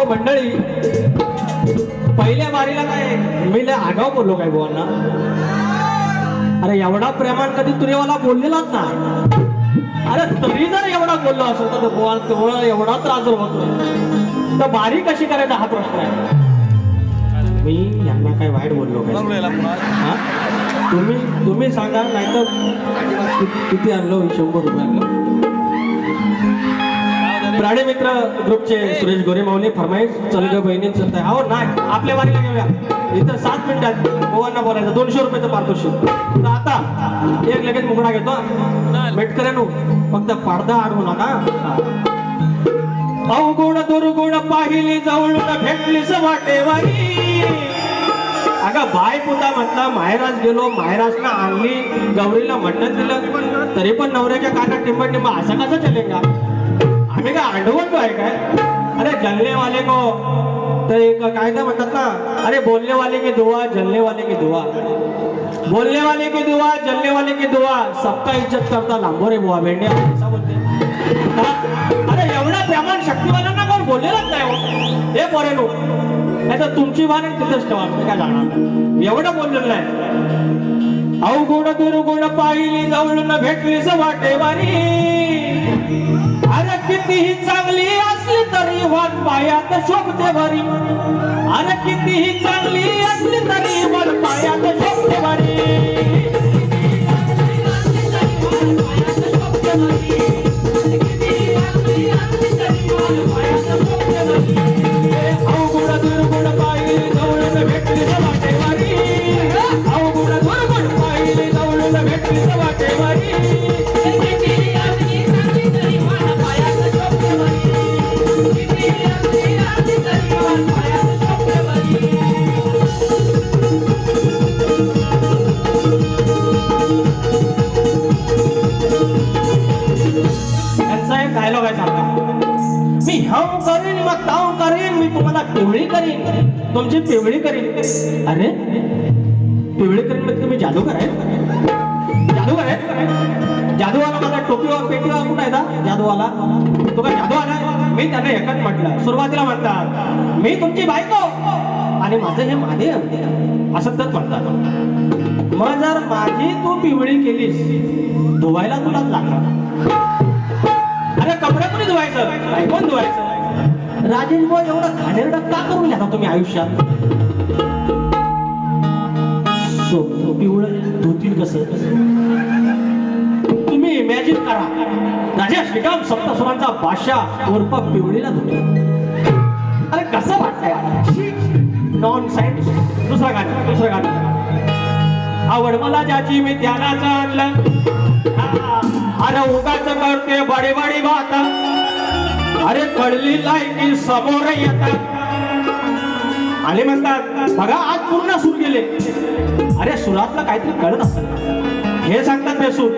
अहो मंडळी, पहिल्या वारीला काय मी लय आगाव बोललो काय बुवांना? अरे एवढा प्रेमान कधी तुरेवाला बोललेलाच नाही. अरे तरी जर एवढा बोललो असं तर बुवा तेवढा एवढा त्रास जर होतो तर बारी कशी करायचा हा प्रश्न आहे. मी यांना काय वाईट बोललो काय? हा तुम्ही सांगा, नाही तर किती आणलो? 100 रुपये आणलो. प्राणी मित्र ग्रुपचे सुरेश गोरे माऊली फरमाईश चल ग बहिणी चलत आहे. हो नाही, आपल्या वारीला घेऊया. इथं 7 मिनिटात गोवांना बोलायचं. 200 रुपयाचं पारितोषिक. तर आता एक लगेच मुकडा घेतो. मेटकऱ्यानो फक्त पडदा अडवू नका. अवगुण दुर्गुण पाहिली जवळून भेटलीस वाटेवारी. अगं बाय पुता म्हटलं माहेराज गेलो, माहेराजला आणली, गौरीला म्हणत दिलं, तरी पण नवऱ्याच्या कानात टिंबट टिंबा असं कसं चलेगा? आम्ही काय अंडवंडो आहे काय? अरे जलने वाले को तर एक कायदा म्हणतात ना, अरे बोलने वाले की दुआ, जलने वाले की दुआ. बोलने वाले की दुआ, जलने वाले की दुआ, सबका इज्जत करता लांबोरे बुवा भेंड्या असा बोलते. अरे एवढा प्रेमान शक्तिवानांना कोण बोललेलाच नाही हो. हे पोरे नो, नाही तर तुमची वाण तिथंच ठेवा. मी काय जाणार एवढं बोललेलं नाही. अवगुण दुर्गुण पाहिली जवळून भेटलीस वाटेवारी. अरे कितीही चांगली असली तरी वाट पायात शोभते भरी. अरे कितीही चांगली असली तरी वाट पायात शोभते भरी. अवगुण दुर्गुण पाहिली जवळून भेटलीस वाटेवारी. अवगुण दुर्गुण पाहिली जवळून भेटलीस वाटेवारी. डायलॉग आहे सारखा. मी हम करीन मग ताव करीन, मी तुम्हाला पिवळी करीन, तुमची पिवळी करीन. अरे पिवळी करीन म्हणजे तुम्ही जादूगर आहे? जादूगर आहे? जादूवाला माझा टोपीवर पेटीवर कुठं आहे ना जादूवाला? तो काय जादू आला? मी त्यांना एकच म्हटलं, सुरुवातीला म्हणतात मी तुमची बायको आणि माझं हे महादेव असं तर म्हणतात. मग जर माझी तू पिवळी केलीस, धुवायला तुलाच लागणार. अरे कपडे कोणी धुवायचं? कोण धुवायचं? राजेश भाऊ एवढं घाणेरडं का करून घेता तुम्ही आयुष्यात? पिवळं धुतील कसं? तुम्ही इमॅजिन करा, राजा श्रीकांत सप्तस्वरांचा बादशाह उर्फ पिवळीला धुतो. अरे कसं वाटतंय? Non science. दुसरं गाणं. आवड मला ज्याची मी त्यालाच आणलं. अरे उगाच करते बडी बडी बात. अरे कळली लायकी समोर येतात. आणि म्हणतात बघा आज पूर्ण सूर गेले. अरे सुरातलं काहीतरी कळत असत हे सांगतात बेसूर.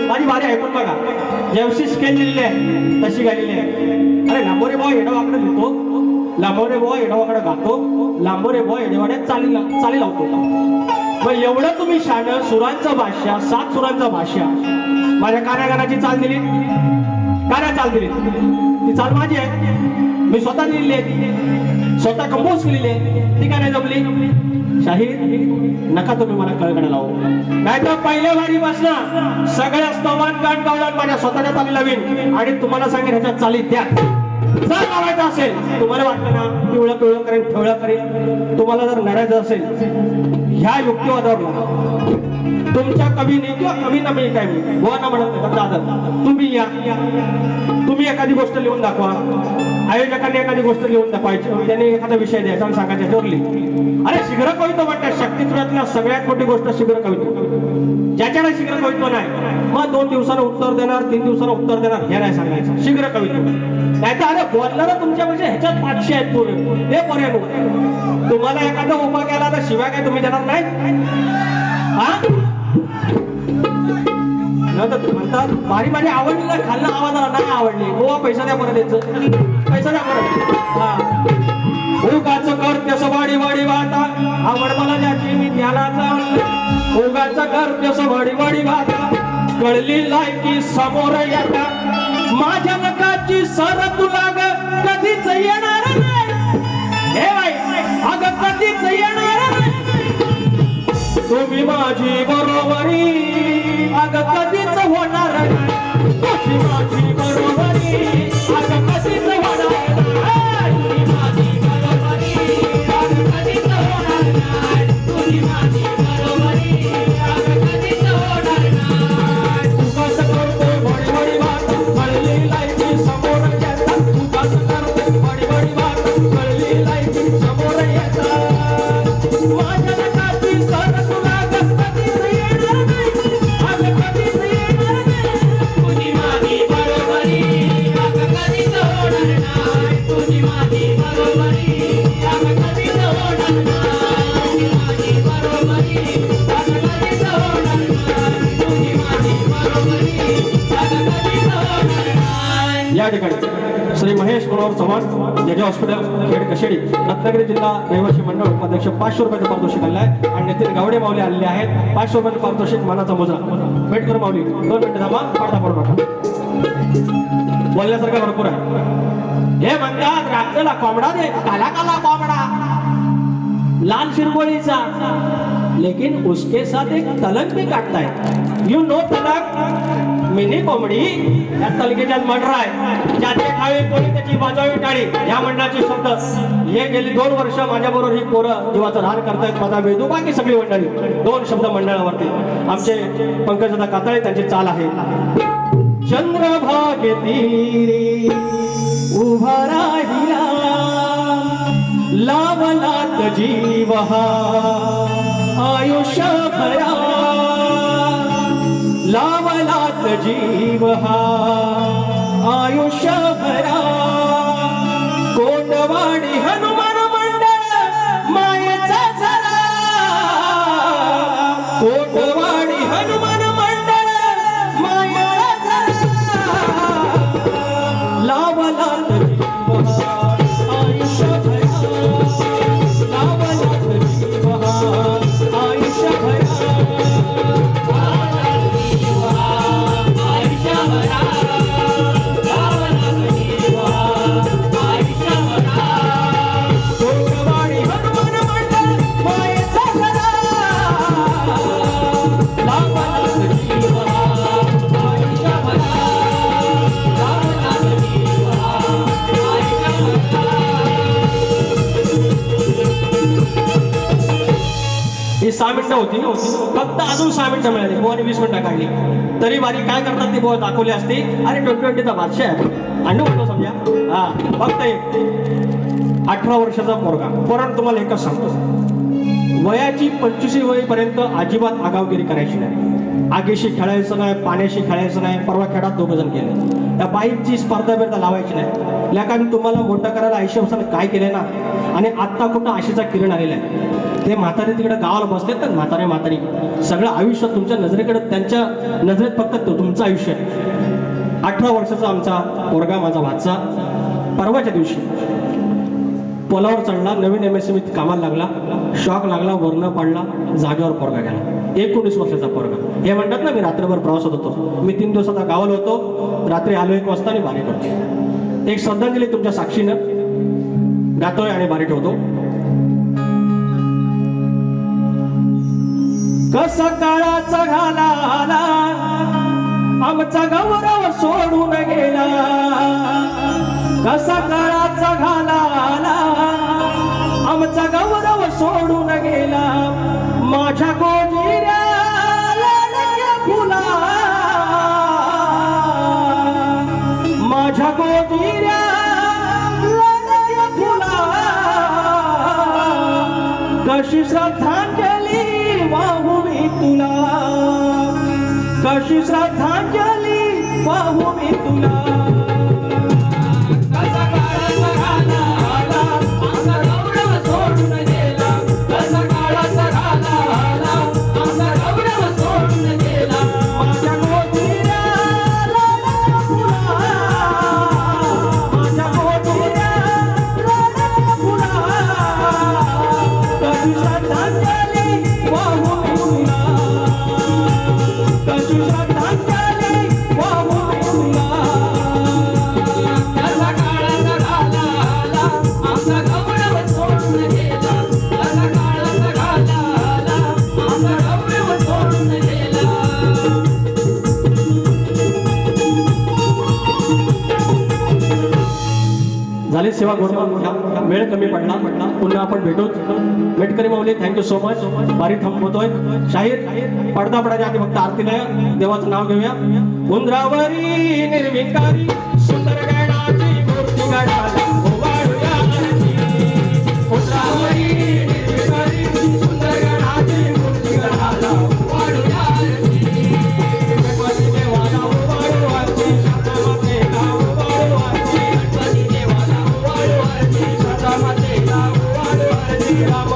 माझी वारी ऐकून बघा, जेवशी स्केल दिलेली आहे तशी गायलेली आहे. अरे लांबोरे बॉय एडवाकडे लिहितो, लांबोरे बॉय एडवाकडे गातो, लांबोरे बॉय एडवाड्यात चाली लावतो. मग एवढं तुम्ही शान सुरांचं भाषा, 7 सुरांचा भाषा. माझ्या कानागानाची चाल दिली, काना चाल दिली, ती चाल माझी आहे. मी स्वतः लिहिली आहे, स्वतः कंपोज केलेली आहे. ती का नाही जमली? शाहीर नका तुम्ही मला कळकळा लावू. नाही तर पहिल्या वारी बसणं सगळ्या स्तवान गाण गावलात माझ्या स्वतःच्या चाली लावीन आणि तुम्हाला सांगेन ह्याच्यात चाली द्या. जर लावायचं असेल, तुम्हाला वाटलं ना पिवळं पिवळं करेन, ठेवळं करेन, तुम्हाला जर लढायचं असेल ह्या युक्तिवादावर तुमच्या कवीने किंवा कवीना मी काय गोवाना म्हणत नाही, दादा तुम्ही या, तुम्ही एखादी गोष्ट लिहून दाखवा. आयोजकांनी एखादी गोष्ट लिहून दाखवायची, त्यांनी एखादा विषय द्यायचा आणि सांगायचा ठरली. अरे शीघ्र कवित्व म्हणतात शक्तित्वातल्या सगळ्यात मोठी गोष्ट शीघ्र कवित्व. ज्याच्याकडे शीघ्र कवित्व नाही मग 2 दिवसानं उत्तर देणार, 3 दिवसानं उत्तर देणार, हे नाही सांगायचं शीघ्र कवित्व. नाही तर अरे बोलणार तुमच्यापेक्षा ह्याच्यात 500 आहेत पोरे. हे पोरे तुम्हाला एखादा उभा केला तर शिवाय काय तुम्ही देणार नाही? म्हणतात बारी माझी आवडली ना, खाल्लं आवाजाला नाही आवडली, गोवा पैसा द्या परत द्यायचं, पैसा द्या परत. उगाच करतेस वाडी वाडी वाटा, आवड मला ज्याची मी त्यालाच. उगाच करतेस वाडी वाडी वाटा, कळली लायकी समोर येता. माझ्या नकाची सर तुला कधीच येणार नाही. माझी बरोबरी अग कधीच होणार नाही तुझी माझी बरोबरी अग कधीच होणार नाही तुझी माझी बरोबरी अग कधीच होणार नाही तुझी माझी बरोबरी अग कधीच होणार नाही तू कसं करतो बडी बडी बात कळली लायची समोर येतात तू कसं करतो बडी बडी बात कळली लायची समोर येतात माझ्या नकाची सर तुला कधीच येणार नाही अग कधीच येणार नाही तुझी माझी बरोबरी अग कधीच होणार नाही तुझी माझी बरोबरी अग कधीच होणार नाही माझी बरोबरी अग कधीच होणार नाही तुझी माझी बरोबरी अग कधीच होणार नाही या ठिकाणी श्री महेश मनोहर चव्हाण जेजे हॉस्पिटल खेड कशेडी रत्नागिरी जिल्हा रहिवासी मंडळ उपाध्यक्ष 500 रुपयाचं पारितोषिक आले आहे आणि नितीन गावडे माऊली आलेले आहेत 500 रुपयाचं पारितोषिक मानाचा मुजरा भेट कर माऊली 2 मिनिटं थांबा पाठा पडू नका बोलण्यासारखं भरपूर आहे हे म्हणतात रात्रीला कोंबडा दे काला काला कोंबडा लाल शिरगोळीचा लेकिन उसके साथ एक तलक भी काटता है यू नो तलक मिनी कोंबडी या तलकेच्यात मंडळ आहे ज्याचे खावे कोणी त्याची वाजवावी टाळी या मंडळाचे शब्द हे गेली 2 वर्ष माझ्याबरोबर ही पोरं जीवाचं रान करतायत माझा वेदू बाकी सगळी मंडळी 2 शब्द मंडळावरती आमचे पंकजदा कातळे त्यांची चाल आहे चंद्रभागे तीरी उभा राहिला लावलात जीव हा आयुष्यभरा लावलात जीव हा आयुष्यभरा कोटवाडी हनुमान मंडळ मायेचा झरा कोटवाडी हनुमान मंडळ मायेचा झरा लावलात जीव हा आयुष्यभरा लावलात जीव हा आयुष्यभरा ही 6 मिनिटं होती फक्त अजून 6 मिनिटं मिळाली बोवाने 20 मिनिटं काढली तरी वारी काय करतात ती बोवा दाखवली असती अरे 2020चा बादशाह आहे आणि म्हणतो समजा हा फक्त 18 वर्षाचा पोरगा पोरांना तुम्हाला एकच सांगतो वयाची 25 वयपर्यंत अजिबात आगावगिरी करायची नाही आगीशी खेळायचं नाही पाण्याशी खेळायचं नाही परवा खेळात 2 जण केले त्या बाईकची स्पर्धा बिर्धा लावायची नाही लेकांनी तुम्हाला मोठं करायला 80 वर्षाने काय केलंय ना आणि आत्ता कुठं आशेचा किरण आलेला आहे ते म्हातारे तिकडे गावाला बसलेत तर म्हातारी सगळं आयुष्य तुमच्या नजरेकडे त्यांच्या नजरेत फक्त तुमचं आयुष्य आहे 18 वर्षाचा आमचा पोरगा माझा भाचा परवाच्या दिवशी पोलावर चढला नवीन MSME कामाला लागला शॉक लागला वर्ण पडला जागेवर पोरगा गेला 19 वर्षाचा पोरगा हे म्हणतात ना मी रात्रभर प्रवासात होतो मी 3 दिवसाचा गावाला होतो रात्री आलो 1 वाजता आणि बारी करतो एक श्रद्धांजली तुमच्या साक्षीनं गातोय आणि बारी ठेवतो कसा काळाचा घाला आमचा गौरव सोडून गेला कसा काळाचा घाला आमचा गौरव सोडून गेला माझ्या गोजिऱ्या फुला माझ्या गोजिऱ्या फुला कशी श्रद्धांजली वाहू मी तुला कशी श्रद्धांजली वाहू मी तुला कशी श्रद्धांजली वाहू मी तुला गोरमा वेळ कमी पडला पुन्हा आपण भेटू. मेटकरी माऊली थँक्यू सो मच. बारी थांबवतोय. शाहीर पडदा पडायच्या आधी फक्त आरतीला देवाचं नाव घेऊया. उंदरावरी निर्विकारी सुंदर गणाची मूर्ती गणाला ओवाळूया आरती. उंदरावरी निर्विकारी सुंदर गणाची मूर्ती गणाला ओवाळूया आरती. गणपती देवाला ओवाळू आरती. शारदामातेला ओवाळू आरती. गणपती देवाला ओवाळू आरती. शारदामातेला ओवाळू आरती. राम